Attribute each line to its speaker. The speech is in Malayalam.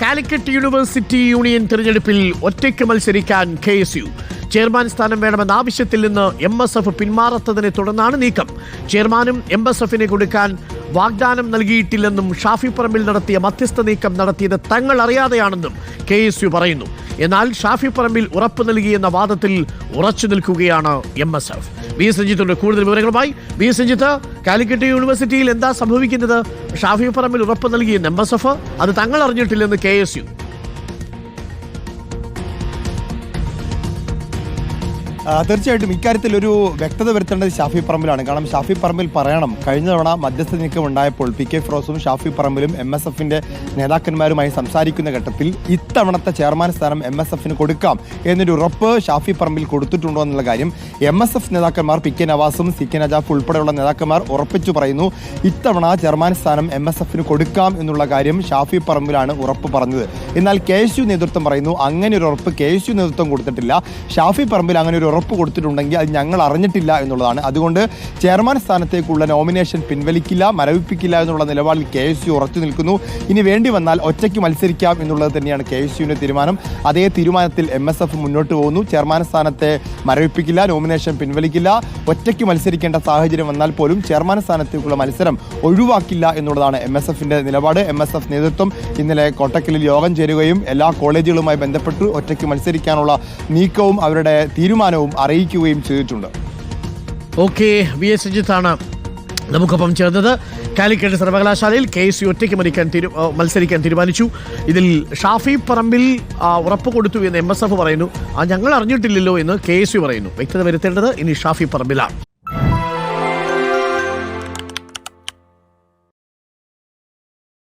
Speaker 1: കാലിക്കറ്റ് യൂണിവേഴ്സിറ്റി യൂണിയൻ തിരഞ്ഞെടുപ്പിൽ ഒറ്റയ്ക്ക് മത്സരിക്കാൻ KSU. ചെയർമാൻ സ്ഥാനം വേണമെന്ന ആവശ്യത്തിൽ നിന്ന് MSF പിന്മാറാത്തതിനെ തുടർന്നാണ് നീക്കം. ചെയർമാനും MSFനെ കൊടുക്കാൻ വാഗ്ദാനം നൽകിയിട്ടില്ലെന്നും ഷാഫി പറമ്പിൽ നടത്തിയ മധ്യസ്ഥ നീക്കം നടത്തിയത് തങ്ങൾ അറിയാതെയാണെന്നും KSU പറയുന്നു. എന്നാൽ ഷാഫി പറമ്പിൽ ഉറപ്പ് നൽകിയെന്ന വാദത്തിൽ ഉറച്ചു നിൽക്കുകയാണ് MSF. വി സഞ്ജിത്തിന്റെ കൂടുതൽ വിവരങ്ങളുമായി. വി സഞ്ജിത്ത്, കാലിക്കറ്റ് യൂണിവേഴ്സിറ്റിയിൽ എന്താ സംഭവിക്കുന്നത്? ഷാഫി പറമ്പിൽ ഉറപ്പ് നൽകിയെന്ന് MSF, അത് തങ്ങൾ അറിഞ്ഞിട്ടില്ലെന്ന് KSU.
Speaker 2: തീർച്ചയായിട്ടും ഇക്കാര്യത്തിൽ ഒരു വ്യക്തത വരുത്തേണ്ടത് ഷാഫി പറമ്പിലാണ്. കാരണം ഷാഫി പറമ്പിൽ പറയണം, കഴിഞ്ഞ തവണ മധ്യസ്ഥ നീക്കം ഉണ്ടായപ്പോൾ PK ഫിറോസും ഷാഫി പറമ്പിലും MSFന്റെ നേതാക്കന്മാരുമായി സംസാരിക്കുന്ന ഘട്ടത്തിൽ ഇത്തവണത്തെ ചെയർമാൻ സ്ഥാനം MSFന് കൊടുക്കാം എന്നൊരു ഉറപ്പ് ഷാഫി പറമ്പിൽ കൊടുത്തിട്ടുണ്ടോ എന്നുള്ള കാര്യം MSF നേതാക്കന്മാർ PK നവാസും CK നജാഫ് ഉൾപ്പെടെയുള്ള നേതാക്കന്മാർ ഉറപ്പിച്ചു പറയുന്നു. ഇത്തവണ ചെയർമാൻ സ്ഥാനം MSFന് കൊടുക്കാം എന്നുള്ള കാര്യം ഷാഫി പറമ്പിലാണ് ഉറപ്പ് പറഞ്ഞത്. എന്നാൽ KSU നേതൃത്വം പറയുന്നു അങ്ങനെ ഒരു ഉറപ്പ് KSU നേതൃത്വം കൊടുത്തിട്ടില്ല. ഷാഫി പറമ്പിൽ അങ്ങനെ ഒരു ഉറപ്പ് കൊടുത്തിട്ടുണ്ടെങ്കിൽ അത് ഞങ്ങൾ അറിഞ്ഞിട്ടില്ല എന്നുള്ളതാണ്. അതുകൊണ്ട് ചെയർമാൻ സ്ഥാനത്തേക്കുള്ള നോമിനേഷൻ പിൻവലിക്കില്ല, മരവിപ്പിക്കില്ല എന്നുള്ള നിലപാടിൽ KSU ഉറച്ചു നിൽക്കുന്നു. ഇനി വേണ്ടി വന്നാൽ ഒറ്റയ്ക്ക് മത്സരിക്കാം എന്നുള്ളത് തന്നെയാണ് KSUവിന്റെ തീരുമാനം. അതേ തീരുമാനത്തിൽ MSF മുന്നോട്ട് പോകുന്നു. ചെയർമാൻ സ്ഥാനത്തെ മരവിപ്പിക്കില്ല, നോമിനേഷൻ പിൻവലിക്കില്ല, ഒറ്റയ്ക്ക് മത്സരിക്കേണ്ട സാഹചര്യം വന്നാൽ പോലും ചെയർമാൻ സ്ഥാനത്തേക്കുള്ള മത്സരം ഒഴിവാക്കില്ല എന്നുള്ളതാണ് MSFന്റെ നിലപാട്. MSF നേതൃത്വം ഇന്നലെ കോട്ടക്കലിൽ യോഗം ചേരുകയും എല്ലാ കോളേജുകളുമായി ബന്ധപ്പെട്ട് ഒറ്റയ്ക്ക് മത്സരിക്കാനുള്ള നീക്കവും അവരുടെ തീരുമാനവും അറിയിക്കുകയും ചെയ്തിട്ടുണ്ട്.
Speaker 1: ഓക്കെ, വി എസ് സഞ്ജിത്താണ് നമുക്കൊപ്പം ചേർന്നത്. കാലിക്കറ്റ് സർവകലാശാലയിൽ KSU ഒറ്റയ്ക്ക് മത്സരിക്കാൻ തീരുമാനിച്ചു. ഇതിൽ ഷാഫി പറമ്പിൽ ഉറപ്പ് കൊടുത്തു എന്ന് MSF പറയുന്നു. ഞങ്ങൾ അറിഞ്ഞിട്ടില്ലല്ലോ എന്ന് KSU പറയുന്നു. വ്യക്തത വരുത്തേണ്ടത് ഇനി ഷാഫി പറമ്പിലാണ്.